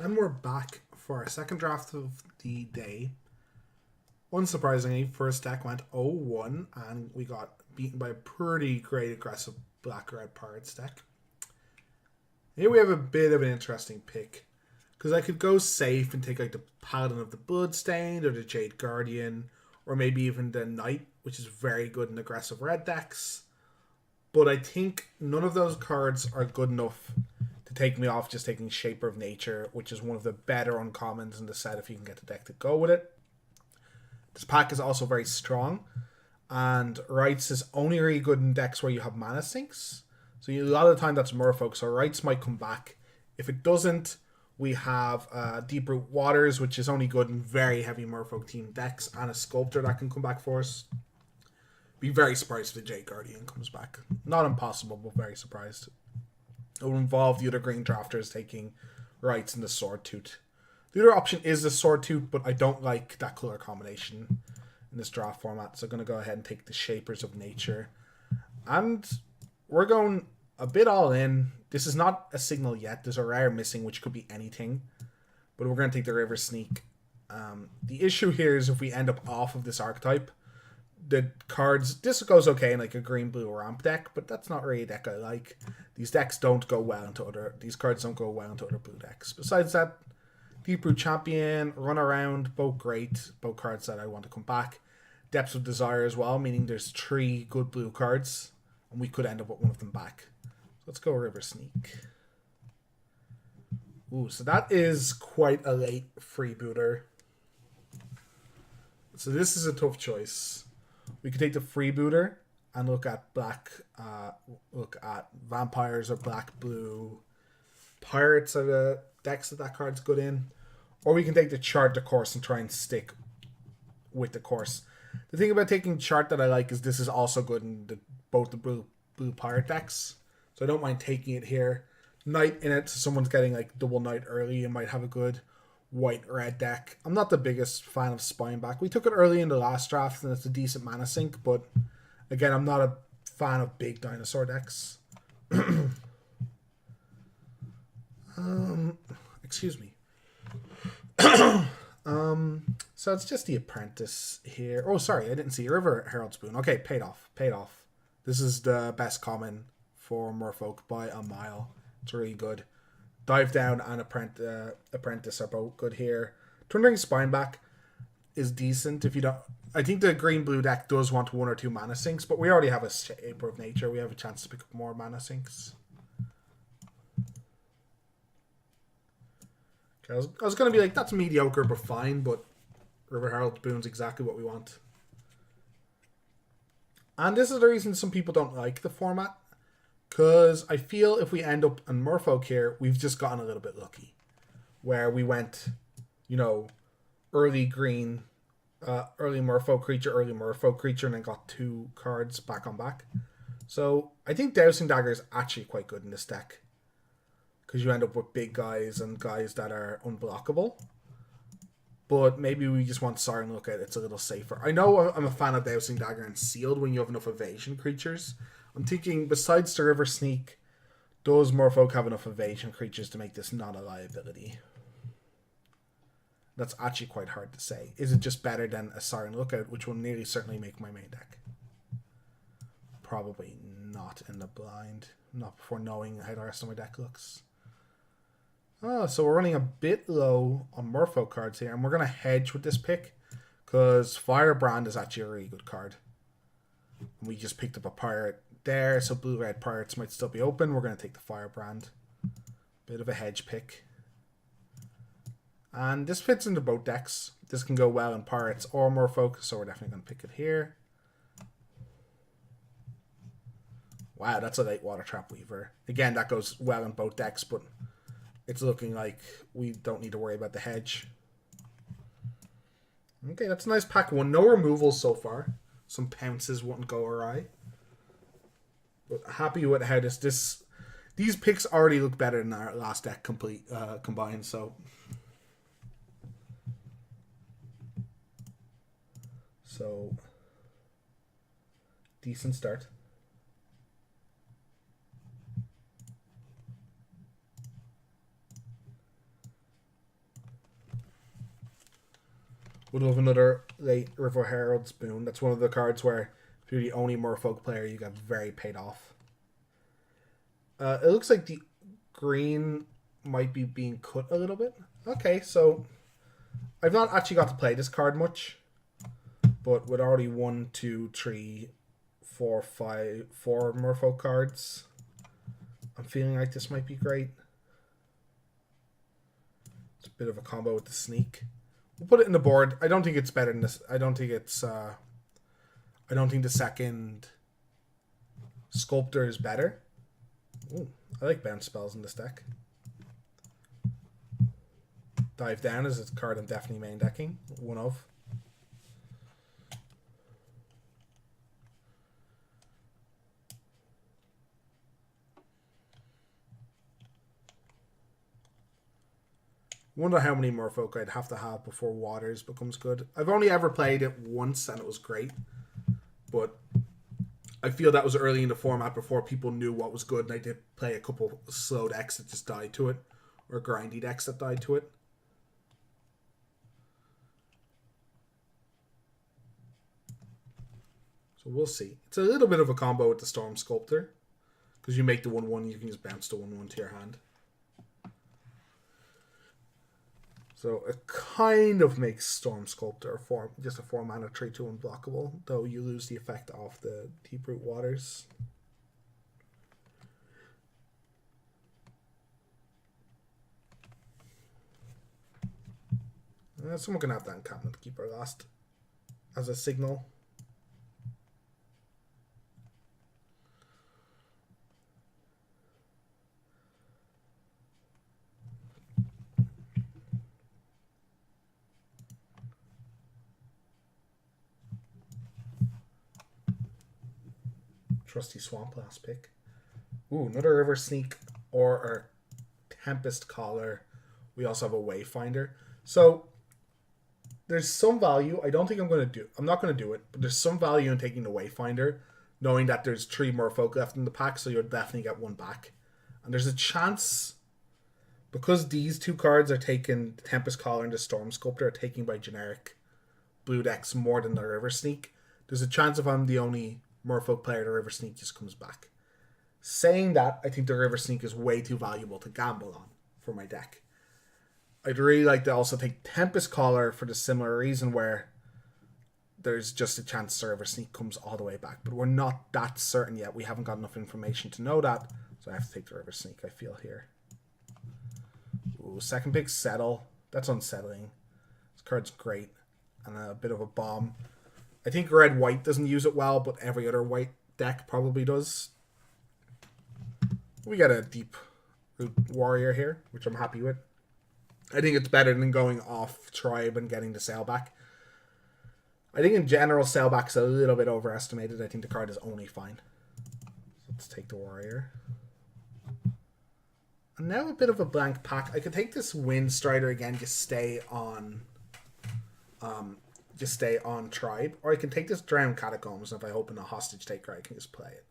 And we're back for our second draft of the day. Unsurprisingly, first deck went 0-1 and we got beaten by a pretty great aggressive black-red Pirates deck. Here we have a bit of an interesting pick. Because I could go safe and take like the Paladin of the Bloodstained or the Jade Guardian, or maybe even the Knight, which is very good in aggressive red decks. But I think none of those cards are good enough to take me off just taking Shaper of Nature, which is one of the better uncommons in the set if you can get the deck to go with it. This pack is also very strong, and Rights is only really good in decks where you have mana sinks. So a lot of the time that's Merfolk, so Rights might come back. If it doesn't, we have Deep Root Waters, which is only good in very heavy Merfolk team decks, and a Sculptor that can come back for us. Be very surprised if the Jade Guardian comes back. Not impossible, but very surprised. It will involve the other green drafters taking Rights and the Sword Tooth. The other option is the Sword Tooth, but I don't like that color combination in this draft format, so I'm going to go ahead and take the Shapers of Nature. And we're going a bit all in. This is not a signal yet. There's a rare missing, which could be anything. But we're going to take the River Sneak. The issue here is if we end up off of this archetype, the cards, this goes okay in like a green-blue ramp deck, but that's not really a deck I like. These decks don't go well into these cards don't go well into other blue decks. Besides that, Deep Root Champion, Run Around, both great, both cards that I want to come back. Depths of Desire as well, meaning there's 3 good blue cards, and we could end up with one of them back. Let's go River Sneak. Ooh, so that is quite a late freebooter. So this is a tough choice. We could take the freebooter and look at vampires or black blue pirates are the decks that card's good in, or we can take the chart the course and try and stick with the course. The thing about taking chart that I like is this is also good in both the blue pirate decks. So I don't mind taking it here. Knight in it, so someone's getting like double Knight early and might have a good white-red deck. I'm not the biggest fan of Spineback. We took it early in the last draft and it's a decent mana sink, but again, I'm not a fan of big dinosaur decks. Excuse me. So it's just the Apprentice here. Oh, sorry, I didn't see River Herald Spoon. Okay, paid off. This is the best common for Merfolk by a mile. It's really good. Dive Down and Apprentice are both good here. Thundering Spineback is decent if you don't. I think the green-blue deck does want 1 or 2 mana sinks, but we already have a Shaper of Nature. We have a chance to pick up more mana sinks. Okay, I was going to be like, that's mediocre but fine, but River Herald Boon's exactly what we want. And this is the reason some people don't like the format. Because I feel if we end up on Merfolk here, we've just gotten a little bit lucky. Where we went, early green, early Merfolk creature, and then got 2 cards back on back. So I think Dowsing Dagger is actually quite good in this deck. Because you end up with big guys and guys that are unblockable. But maybe we just want Siren Lookout. It's a little safer. I know I'm a fan of Dowsing Dagger and Sealed when you have enough evasion creatures. I'm thinking, besides the River Sneak, does Merfolk have enough evasion creatures to make this not a liability? That's actually quite hard to say. Is it just better than a Siren Lookout, which will nearly certainly make my main deck? Probably not in the blind. Not before knowing how the rest of my deck looks. Oh, so we're running a bit low on Merfolk cards here, and we're going to hedge with this pick, because Firebrand is actually a really good card. We just picked up a pirate there, so blue-red pirates might still be open. We're going to take the Firebrand. Bit of a hedge pick. And this fits into both decks. This can go well in pirates or Merfolk, so we're definitely going to pick it here. Wow, that's a late Water Trap Weaver. Again, that goes well in both decks, but it's looking like we don't need to worry about the hedge. Okay, that's a nice pack 1. No removals so far. Some pounces wouldn't go awry. But happy with how these picks already look better than our last deck combined, so decent start. Would love another late River Herald's Boon. That's one of the cards where if you're the only Merfolk player, you get very paid off. It looks like the green might be being cut a little bit. Okay, so I've not actually got to play this card much, but with already 1, 2, 3, 4, 5, 4 Merfolk cards, I'm feeling like this might be great. It's a bit of a combo with the sneak. We'll put it in the board. I don't think it's better than this. I don't think it's. I don't think the second sculptor is better. Ooh, I like bounce spells in this deck. Dive Down is a card I'm definitely main decking. One of. Wonder how many Merfolk I'd have to have before Waters becomes good. I've only ever played it once and it was great. But I feel that was early in the format before people knew what was good, and I did play a couple slow decks that just died to it. Or grindy decks that died to it. So we'll see. It's a little bit of a combo with the Storm Sculptor. Because you make the 1/1, you can just bounce the 1/1 to your hand. So it kind of makes Storm Sculptor just a 4-mana 3/2 unblockable, though you lose the effect of the Deep-Root Waters. Someone can have that Encampment Keeper last as a signal. Trusty Swamp last pick. Ooh, another River Sneak or a Tempest Caller. We also have a Wayfinder. So there's some value. I don't think I'm not going to do it, but there's some value in taking the Wayfinder, knowing that there's 3 Merfolk left in the pack, so you'll definitely get one back. And there's a chance, because these 2 cards are taken, the Tempest Caller and the Storm Sculptor are taken by generic blue decks more than the River Sneak. There's a chance if I'm the only Merfolk player, the River Sneak just comes back. Saying that, I think the River Sneak is way too valuable to gamble on for my deck. I'd really like to also take Tempest Caller for the similar reason, where there's just a chance the River Sneak comes all the way back. But we're not that certain yet. We haven't got enough information to know that. So I have to take the River Sneak, I feel, here. Ooh, second pick, Settle. That's unsettling. This card's great. And a bit of a bomb. I think red-white doesn't use it well, but every other white deck probably does. We got a Deep-Root Warrior here, which I'm happy with. I think it's better than going off Tribe and getting the Sailback. I think in general, Sailback's a little bit overestimated. I think the card is only fine. Let's take the Warrior. And now a bit of a blank pack. I could take this Wind Strider again, just stay on Tribe. Or I can take this Drowned Catacombs, and if I open a Hostage Taker, I can just play it.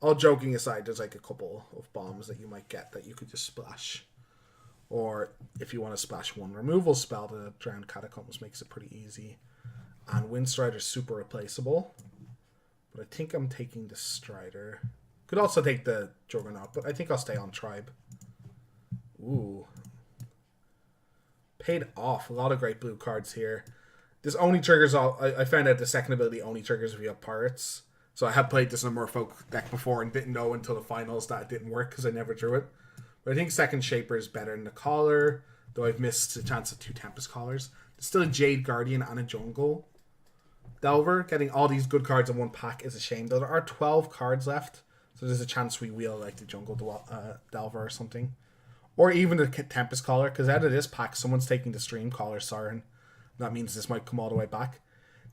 All joking aside, there's like a couple of bombs that you might get that you could just splash. Or if you want to splash one removal spell, the Drowned Catacombs makes it pretty easy. And Wind Strider's super replaceable. But I think I'm taking the Strider. Could also take the Juggernaut, but I think I'll stay on Tribe. Ooh. Paid off. A lot of great blue cards here. This only triggers all. I found out the second ability only triggers if you have Pirates. So I have played this in a Merfolk deck before and didn't know until the finals that it didn't work because I never drew it. But I think second Shaper is better than the Caller, though I've missed the chance of 2 Tempest Callers. There's still a Jade Guardian and a Jungle Delver. Getting all these good cards in one pack is a shame, though there are 12 cards left. So there's a chance we wheel like the Jungle Delver or something. Or even the Tempest Caller, because out of this pack, someone's taking the Stream Caller Siren. That means this might come all the way back.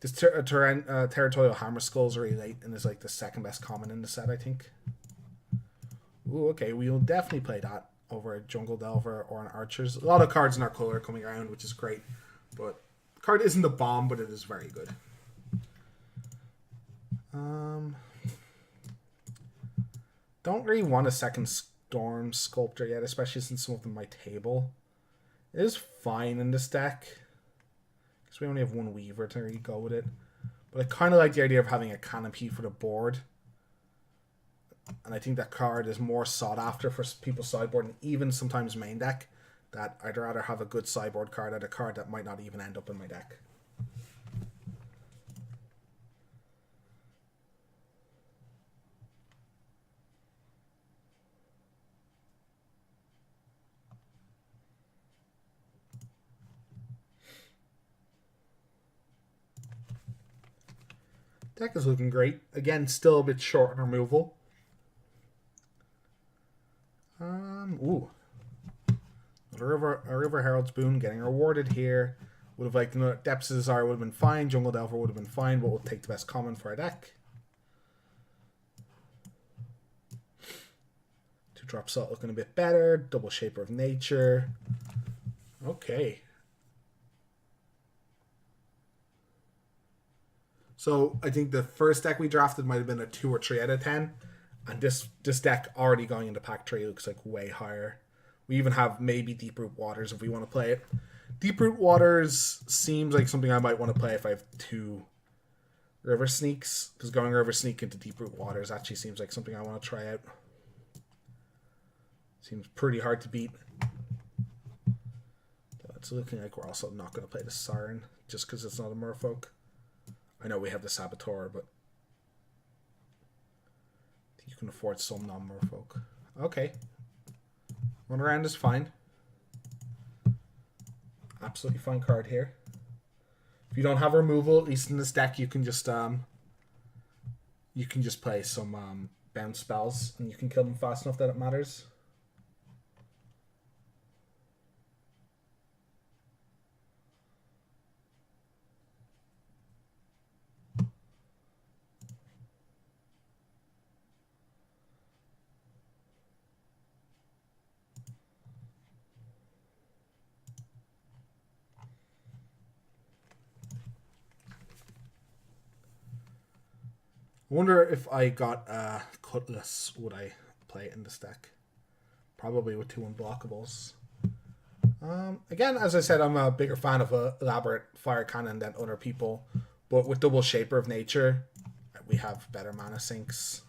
This Territorial Hammer Skull is really late and is like the second best common in the set, I think. Ooh, okay, we'll definitely play that over a Jungle Delver or an Archer's. A lot of cards in our color coming around, which is great. But the card isn't a bomb, but it is very good. Don't really want a second Storm Sculptor yet, especially since some of them my table. It is fine in this deck. Because we only have one Weaver to really go with it. But I kind of like the idea of having a canopy for the board. And I think that card is more sought after for people's sideboard and even sometimes main deck. That I'd rather have a good sideboard card than a card that might not even end up in my deck. Deck is looking great. Again, still a bit short on removal. Ooh. A River Herald's Boon getting rewarded here. Would have liked to know that Depths of Desire would have been fine. Jungle Delver would have been fine, but we'll take the best common for our deck. 2-drop Salt looking a bit better. Double Shaper of Nature. Okay. So I think the first deck we drafted might have been a 2 or 3 out of 10. And this deck already going into pack 3 looks like way higher. We even have maybe Deeproot Waters if we want to play it. Deeproot Waters seems like something I might want to play if I have 2 River Sneaks. Because going River Sneak into Deeproot Waters actually seems like something I want to try out. Seems pretty hard to beat. It's looking like we're also not going to play the Siren just because it's not a Merfolk. I know we have the Saboteur, but I think you can afford some non-Merfolk. Okay. Run around is fine. Absolutely fine card here. If you don't have removal, at least in this deck, you can just play some bounce spells and you can kill them fast enough that it matters. I wonder if I got Cutlass, would I play it in this deck? Probably with 2 unblockables. Again, as I said, I'm a bigger fan of a elaborate fire cannon than other people. But with double Shaper of Nature, we have better mana sinks.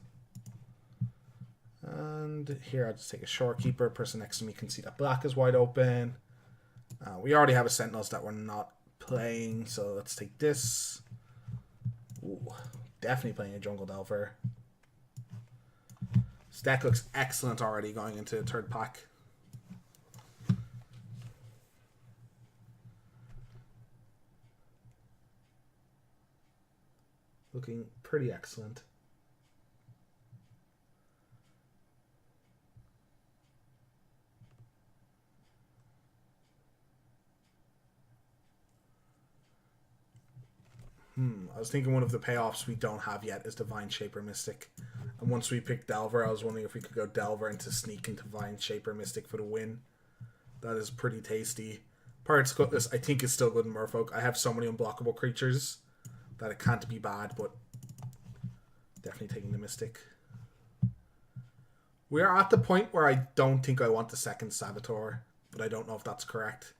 And here I'll just take a Shorekeeper. Person next to me can see that black is wide open. We already have a Sentinels that we're not playing, so let's take this. Ooh. Definitely playing a Jungle Delver. This deck looks excellent already going into the 3rd pack. Looking pretty excellent. I was thinking one of the payoffs we don't have yet is Divine Shaper Mystic. And once we pick Delver, I was wondering if we could go Delver into Sneak into Divine Shaper Mystic for the win. That is pretty tasty. Pirate's Cutlass, I think, is still good in Merfolk. I have so many unblockable creatures that it can't be bad, but definitely taking the Mystic. We are at the point where I don't think I want the second Saboteur, but I don't know if that's correct.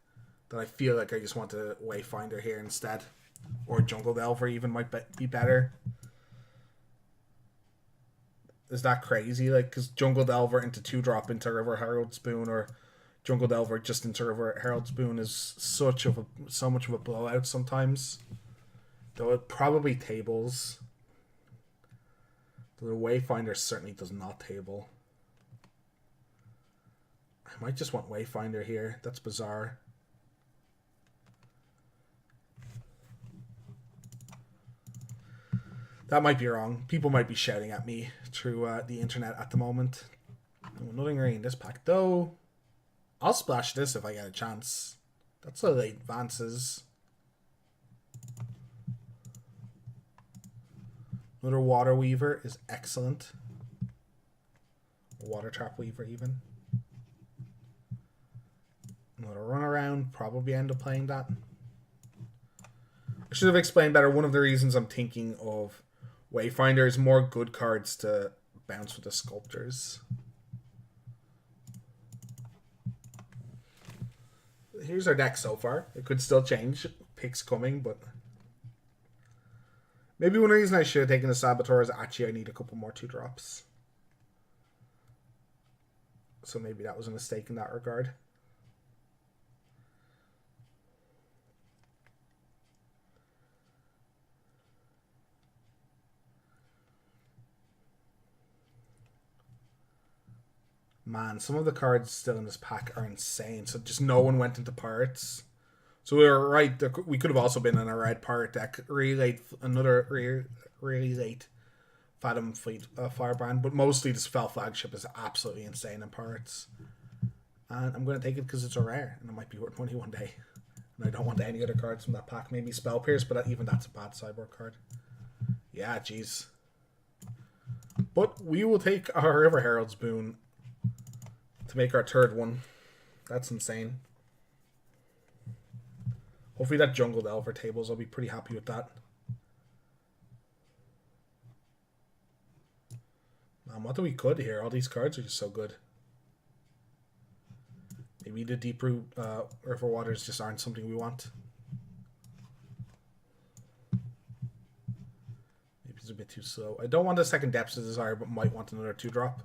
That I feel like I just want a Wayfinder here instead. Or Jungle Delver even might be better. Is that crazy? Like, because Jungle Delver into 2-drop into River Herald's Boon, or Jungle Delver just into River Herald's Boon is so much of a blowout sometimes. Though it probably tables. The Wayfinder certainly does not table. I might just want Wayfinder here. That's bizarre. That might be wrong. People might be shouting at me through the internet at the moment. Nothing really in this pack, though. I'll splash this if I get a chance. That's a late advances. Another Water Weaver is excellent. Water Trap Weaver even. Another Run Around. Probably end up playing that. I should have explained better. One of the reasons I'm thinking of Wayfinder is more good cards to bounce with the Sculptors. Here's our deck so far. It could still change. picks coming, but maybe one reason I should have taken the Saboteur is actually I need a couple more 2-drops. So maybe that was a mistake in that regard. Man, some of the cards still in this pack are insane. So just no one went into pirates. So we were right. We could have also been in a red pirate deck. Really late, really late Fathom Fleet Firebrand. But mostly this Fell Flagship is absolutely insane in pirates. And I'm going to take it because it's a rare. And it might be worth money one day. And I don't want any other cards from that pack. Maybe Spell Pierce, but even that's a bad sideboard card. Yeah, jeez. But we will take our River Herald's Boon to make our third one. That's insane. Hopefully that Jungle Delver tables, I'll be pretty happy with that. Man, what do we could here? All these cards are just so good. Maybe the Deep Root River Waters just aren't something we want. Maybe it's a bit too slow. I don't want a second Depths of Desire, but might want another 2-drop.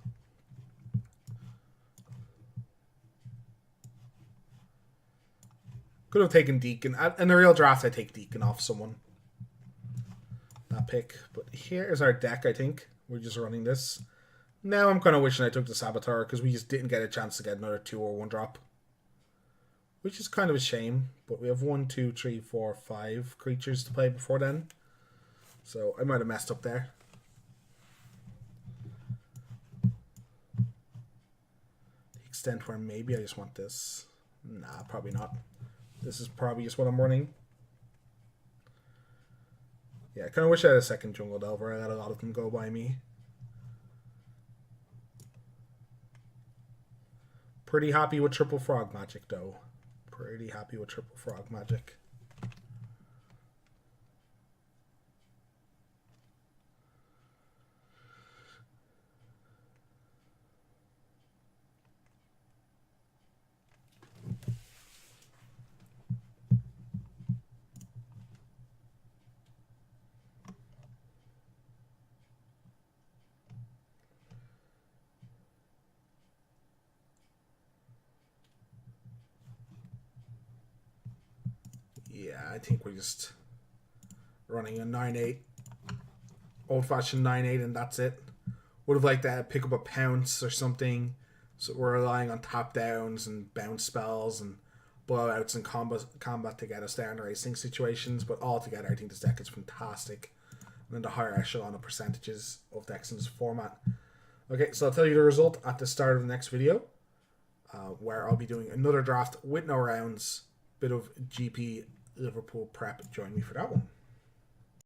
Could have taken Deacon. In the real draft, I take Deacon off someone. That pick. But here is our deck, I think. We're just running this. Now I'm kind of wishing I took the Saboteur because we just didn't get a chance to get another 2 or 1-drop. Which is kind of a shame. But we have 1, 2, 3, 4, 5 creatures to play before then. So I might have messed up there. The extent where maybe I just want this. Nah, probably not. This is probably just what I'm running. Yeah, I kind of wish I had a second Jungle Delver. I let a lot of them go by me. Pretty happy with Triple Frog Magic, though. Pretty happy with Triple Frog Magic. Yeah, I think we're just running a 9-8. Old-fashioned 9-8, and that's it. Would have liked to pick up a Pounce or something. So we're relying on top downs and bounce spells and blowouts and combat to get us down to racing situations. But altogether, I think this deck is fantastic. And then the higher echelon of percentages of decks in this format. Okay, so I'll tell you the result at the start of the next video. Where I'll be doing another draft with no rounds. Bit of GP Liverpool prep. Join me for that one.